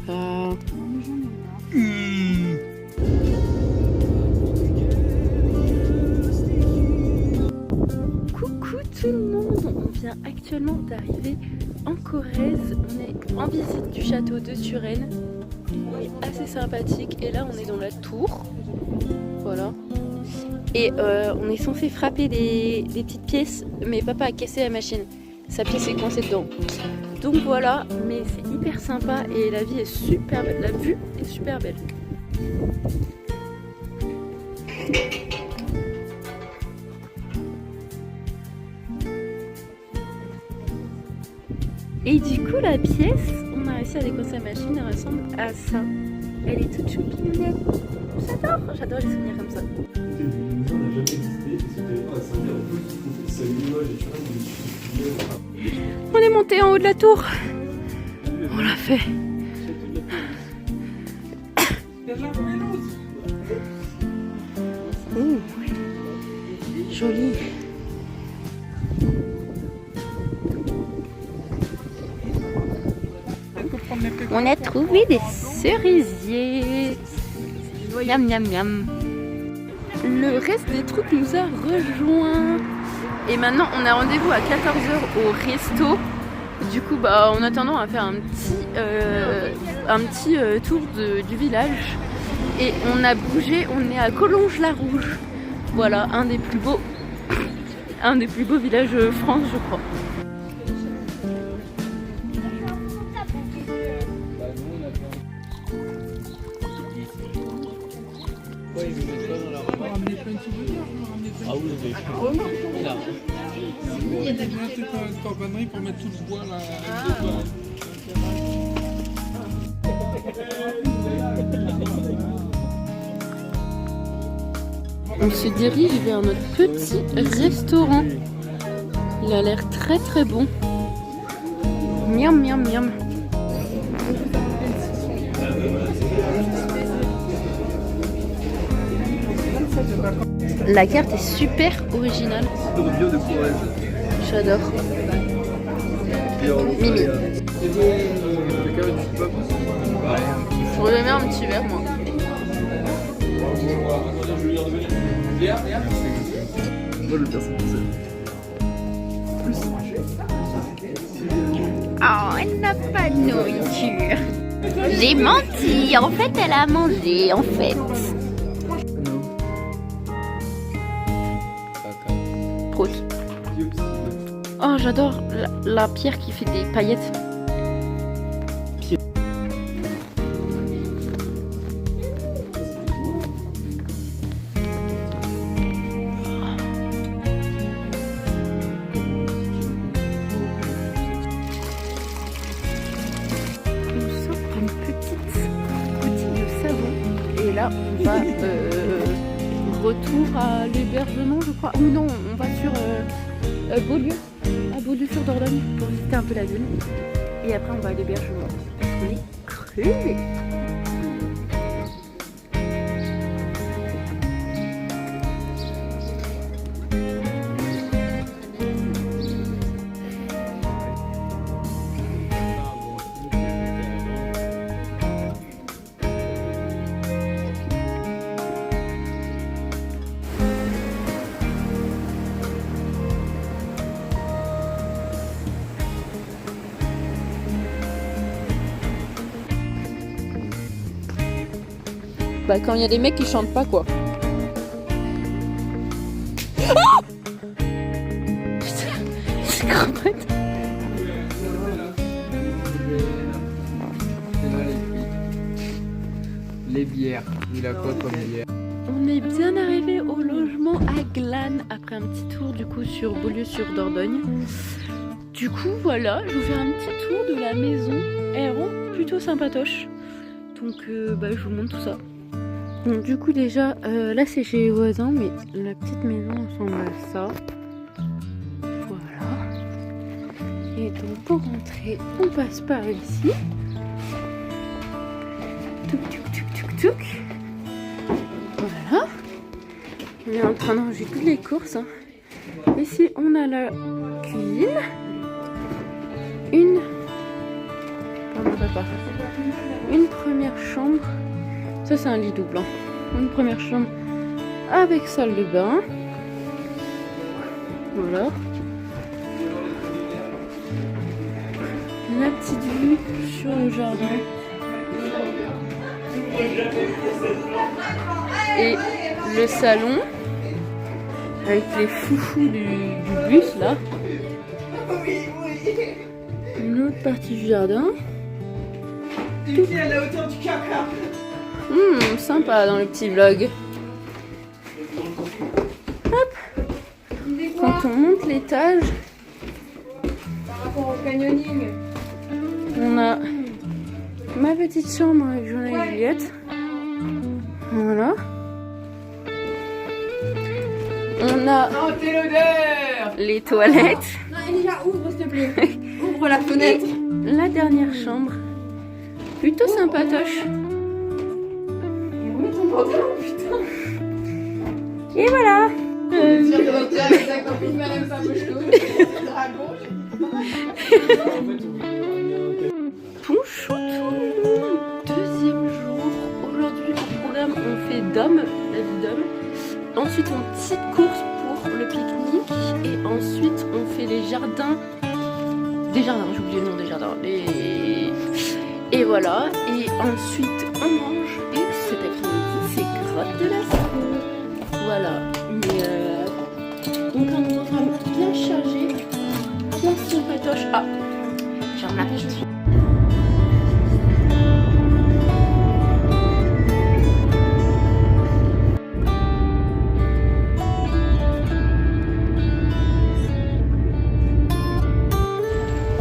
pas. Coucou tout le monde, on vient actuellement d'arriver en Corrèze. On est en visite du château de Suresnes. Il est assez sympathique et là on est dans la tour. Voilà. Et on est censé frapper des petites pièces, mais papa a cassé la machine. Sa pièce est coincée dedans. Donc voilà, mais c'est hyper sympa et la vie est super belle. La vue est super belle. Et du coup la pièce, on a réussi à décoincer la machine, elle ressemble à ça. Elle est toute choupinette. J'adore les souvenirs comme ça. On est monté en haut de la tour. On l'a fait. Ouh, joli. On a trouvé des cerisiers. Miam miam miam. Le reste des trucs nous a rejoints. Et maintenant on a rendez-vous à 14h au resto. Du coup en attendant on va faire un petit tour du village. Et on a bougé, on est à Collonges-la-Rouge. Voilà, un des plus beaux villages de France je crois. Ah oui, mais là. Il y a peut-être une corbannerie pour mettre tout le bois là. On se dirige vers notre petit restaurant. Il a l'air très très bon. Miam miam miam. La carte est super originale. J'adore. Mimi. J'aurais aimé un petit verre moi. Oh, elle n'a pas de nourriture. J'ai menti. En fait, elle a mangé. En fait. Oh, j'adore la pierre qui fait des paillettes. On sort d'une petite boutique de savon. Et là, on va retour à l'hébergement, je crois. Ou non, on va sur Beaulieu. À Beaulieu-sur-Dordogne pour visiter un peu la ville. Et après on va à l'hébergement. On est crevés. Quand il y a des mecs qui chantent pas quoi. Oh putain, c'est crevette. Les bières, il a quoi comme bière? On est bien arrivé au logement à Glane après un petit tour du coup sur Beaulieu-sur-Dordogne. Du coup voilà, je vous fais un petit tour de la maison. Elle rend plutôt sympatoche. Donc je vous montre tout ça. Donc du coup déjà là c'est chez les voisins mais la petite maison ressemble à ça. Voilà. Et donc pour rentrer on passe par ici. Touc touc touc touc touc. Voilà. On est en train de ranger toutes les courses. Hein. Ici on a la cuisine. Une prendrai pas. Une première chambre. Ça c'est un lit double. Hein. Une première chambre avec salle de bain. Voilà. La petite vue sur le jardin. Et le salon avec les foufous du bus là. Une autre partie du jardin. Ici à la hauteur du caca. Sympa dans le petit vlog. Hop. Quand on monte l'étage, Par rapport au canyoning. on a ma petite chambre avec Jonah et Juliette. Voilà. On a Oh, t'es l'odeur. les toilettes. Non, Elijah, ouvre s'il te plaît. Ouvre la fenêtre. La dernière chambre. Plutôt sympatoche. Remets ton pantalon, putain. Et voilà. Avec ta copine Madame Sabochko. Dragon. Bonjour tout le monde. Deuxième jour. Aujourd'hui au programme on fait Dôme, la vie Dôme. Ensuite on petite course pour le pique-nique. Et ensuite on fait les jardins. Des jardins, j'ai oublié le nom des jardins. Et voilà. Et ensuite on mange. Et cet après-midi c'est grotte de Lascaux. Voilà. Donc un programme bien chargé, bien sympatoche. Ah, j'en ai tout de suite.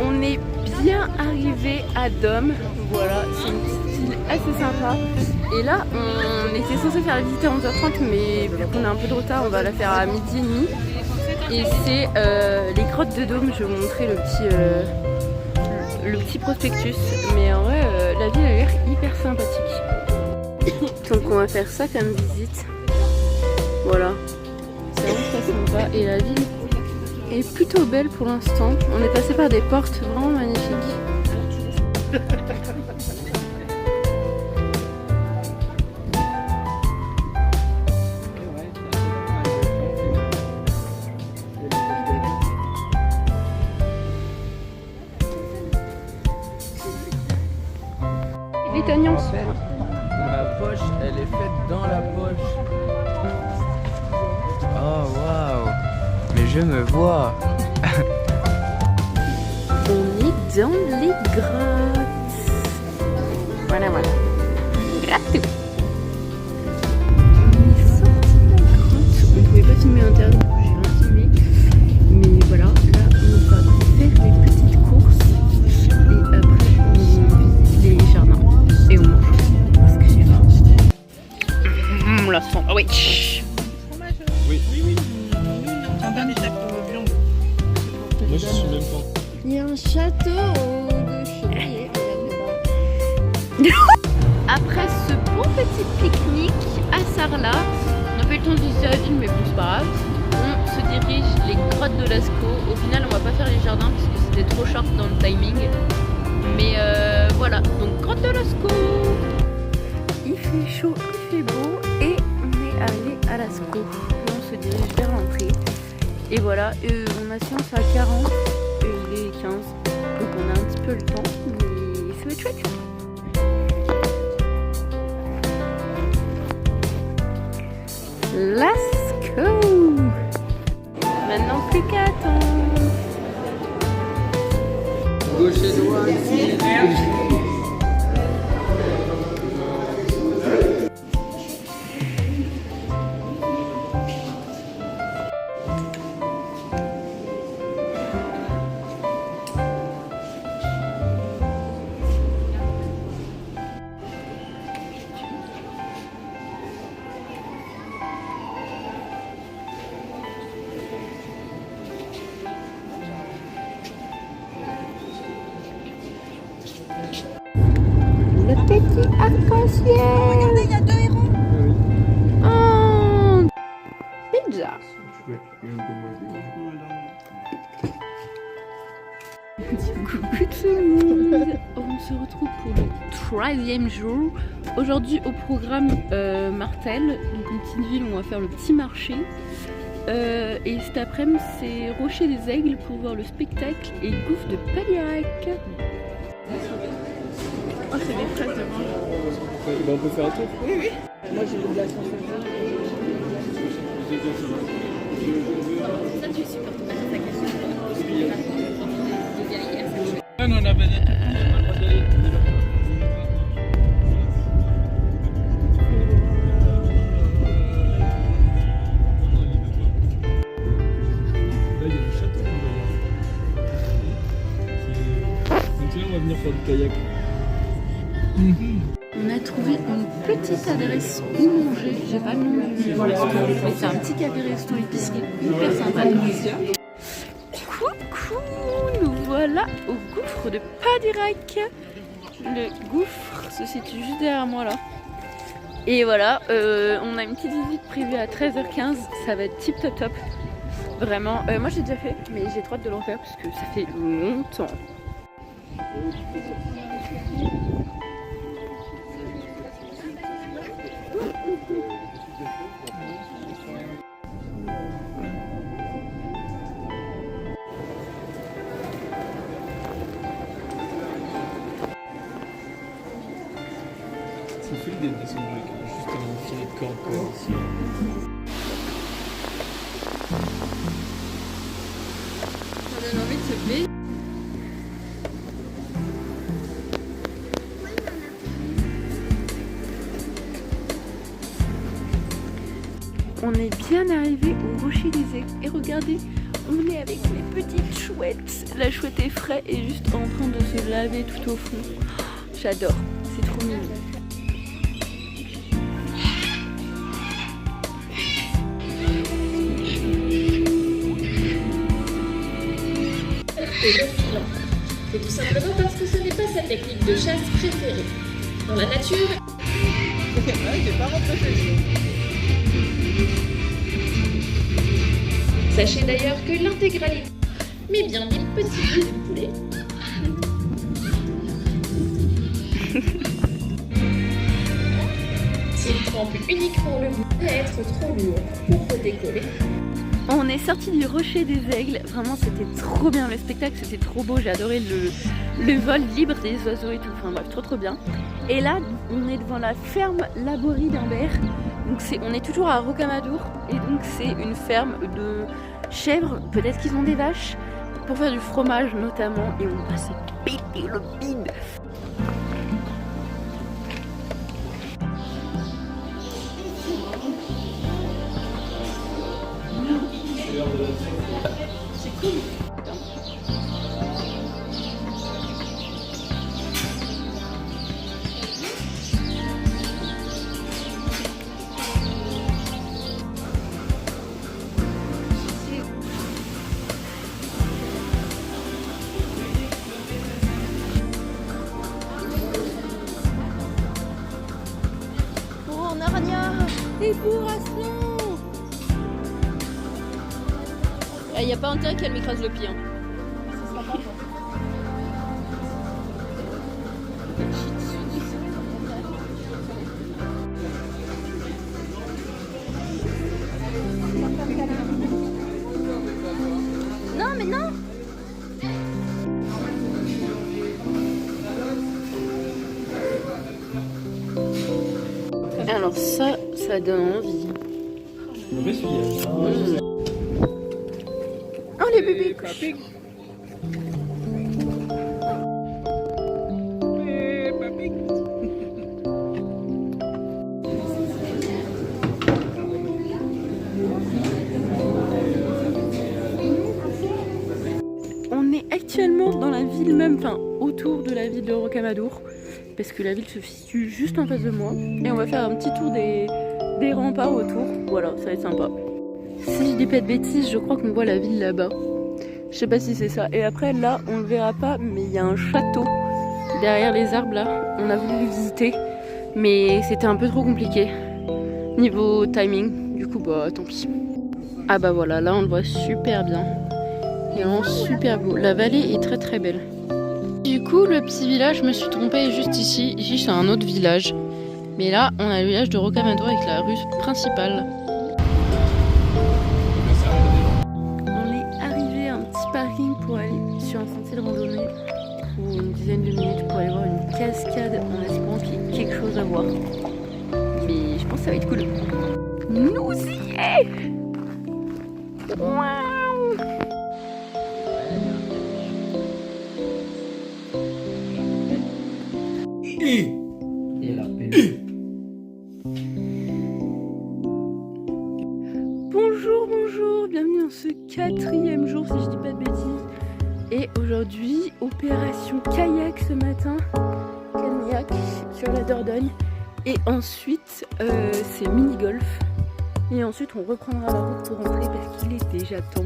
On est bien arrivé à Dôme. Voilà, c'est une petite île assez sympa. Et là, on était censé faire la visite à 11h30, mais vu qu'on a un peu de retard, on va la faire à midi et demi. Et c'est les grottes de Dôme. Je vais vous montrer le petit prospectus. Mais en vrai, la ville a l'air hyper sympathique. Donc on va faire ça comme visite. Voilà, c'est vraiment très sympa. Et la ville est plutôt belle pour l'instant. On est passé par des portes vraiment magnifiques. En fait, ma poche, elle est faite dans la poche. Oh waouh! Mais je me vois. On est dans les grottes. Voilà, voilà. Gratte. On est sorti de la grotte. On pouvait pas filmer à l'intérieur, donc j'ai rien filmé. Mais voilà, là on va faire les petites courses. Et après on visite les jardins. Et on mange. Parce que j'ai faim. On la sent. Ah oui. Oui. J'en donne des chapeaux viande. Moi je suis même pas. Il y a un château de chevalier. Après ce bon petit pique-nique à Sarlat, on n'a pas eu le temps de visiter la ville, mais bon, c'est pas grave. On se dirige les grottes de Lascaux. Au final, on va pas faire les jardins parce que c'était trop short dans le timing. Mais voilà, donc grotte de Lascaux. Il fait chaud, il fait beau et on est arrivé à Lascaux. Là, on se dirige vers l'entrée. Et voilà, on a séance à 40 et il est 15. Donc on a un petit peu le temps, mais ça va être chouette. Let's go! Maintenant plus qu'à attendre. Gauche et droite. Le petit arc-en-ciel. Regardez, il y a 2 hérons. Oh, pizza. Coucou tout le monde. On on se retrouve pour le 13e jour. Aujourd'hui au programme Martel, donc une petite ville où on va faire le petit marché. Et cet après-midi c'est Rocher des Aigles pour voir le spectacle et Gouffre de Padirac. Oh, c'est des fraises de manger. On peut faire un tour. Oui, oui. Moi j'ai le glaçon. Ça tu supportes pas ta question. Ah non, la banette. On va venir faire du kayak. On a trouvé une petite adresse où manger. J'ai pas le nom du resto, mais c'est un petit café-resto épicerie hyper sympa. Coucou, nous voilà au gouffre de Padirac. Le gouffre se situe juste derrière moi là. Et voilà, on a une petite visite prévue à 13h15. Ça va être tip top top. Vraiment, moi j'ai déjà fait, mais j'ai trop hâte de le refaire parce que ça fait longtemps. C'est fou l'idée de descendre avec juste un filet de corde comme ici. Ça donne envie de se baigner. On est bien arrivé au Rocher des Aigles et regardez, on est avec les petites chouettes. La chouette est frais et juste en train de se laver tout au fond. J'adore, c'est trop mignon. C'est tout simplement parce que ce n'est pas sa technique de chasse préférée. Dans la nature, sachez d'ailleurs que l'intégralité, mais bien des petits bouts de poulet, s'il trempe uniquement le bout à être trop lourd pour décoller. On est sorti du Rocher des Aigles, vraiment c'était trop bien le spectacle, c'était trop beau, j'ai adoré le vol libre des oiseaux et tout, enfin bref, trop bien. Et là, on est devant la ferme Laborie d'Humbert, donc on est toujours à Rocamadour, et donc c'est une ferme de chèvres, peut-être qu'ils ont des vaches, pour faire du fromage notamment, et on va se péter le bide. C'est cool. Oh, en Arnia, des bourrassons. Il n'y a pas intérêt qu'elle m'écrase le pied. Hein. Non mais non. Alors ça donne envie. Oh les bébés. On est actuellement dans la ville même, enfin autour de la ville de Rocamadour, parce que la ville se situe juste en face de moi. Et on va faire un petit tour des remparts autour. Voilà, ça va être sympa. Si je dis pas de bêtises, je crois qu'on voit la ville là-bas. Je sais pas si c'est ça. Et après là, on le verra pas, mais il y a un château derrière les arbres là. On a voulu le visiter, mais c'était un peu trop compliqué niveau timing. Du coup, bah tant pis. Ah bah voilà, là on le voit super bien. Il est vraiment super beau. La vallée est très très belle. Du Du coup, le petit village, je me suis trompée juste ici. Ici, c'est un autre village. Mais là, on a le village de Rocamadour avec la rue principale. On est arrivé à un petit parking pour aller sur un sentier de randonnée pour une dizaine de minutes pour aller voir une cascade en espérant qu'il y ait quelque chose à voir. Mais je pense que ça va être cool. Nous y est. Waouh. Et la paix. Bonjour, bienvenue dans ce 4e jour si je dis pas de bêtises. Et aujourd'hui, opération kayak ce matin, Cagnac sur la Dordogne. Et ensuite, c'est mini-golf. Et ensuite, on reprendra la route pour rentrer parce qu'il est déjà temps.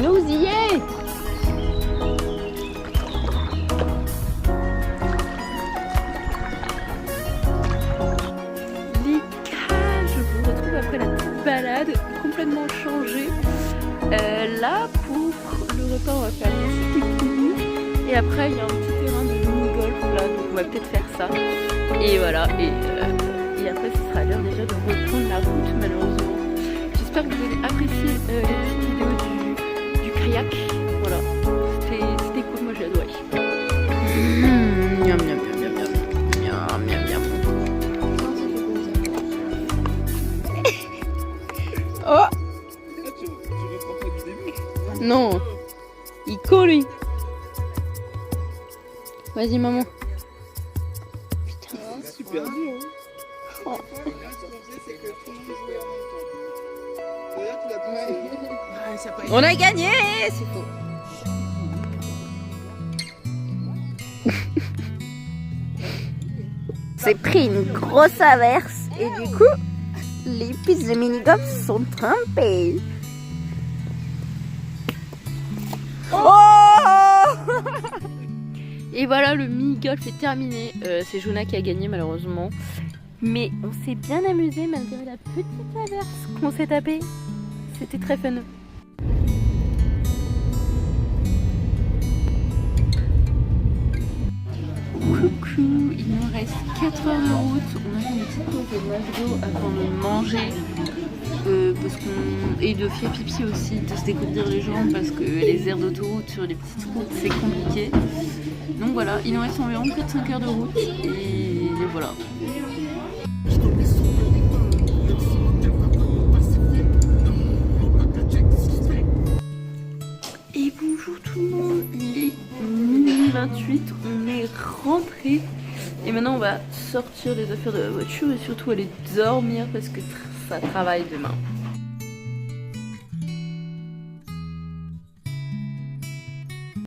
Nous y est. Les cages, je vous retrouve après la petite balade complètement changée. Là, pour le repas, on va faire des pique-niques. Et après, il y a un petit terrain de mini-golf là, donc on va peut-être faire ça. Et voilà, et après, ce sera l'heure déjà de reprendre la route, malheureusement. J'espère que vous avez apprécié les petites vidéos du kayak. Voilà, c'était cool, moi j'ai adoré. Miam miam miam miam miam miam miam. Oh. Tu reprends pas du début? Non, il court lui. Vas-y maman. Putain, Super dur. oh. On a gagné, c'est faux. C'est pris une grosse averse et du coup, les pistes de mini-golf sont trempées. Et voilà, le mini-golf est terminé. C'est Jonah qui a gagné malheureusement. Mais on s'est bien amusé malgré la petite averse qu'on s'est tapée. C'était très fun. Coucou, il nous reste 4 heures de route. On a fait une petite pause de McDo avant de manger. Parce qu'on... Et de faire pipi aussi, de se découvrir les jambes parce que les aires d'autoroute sur les petites routes c'est compliqué. Donc voilà, il nous reste environ 4-5 heures de route et voilà. Et bonjour tout le monde, il est minuit 28, on est rentré et maintenant on va sortir les affaires de la voiture et surtout aller dormir parce que ça travaille demain.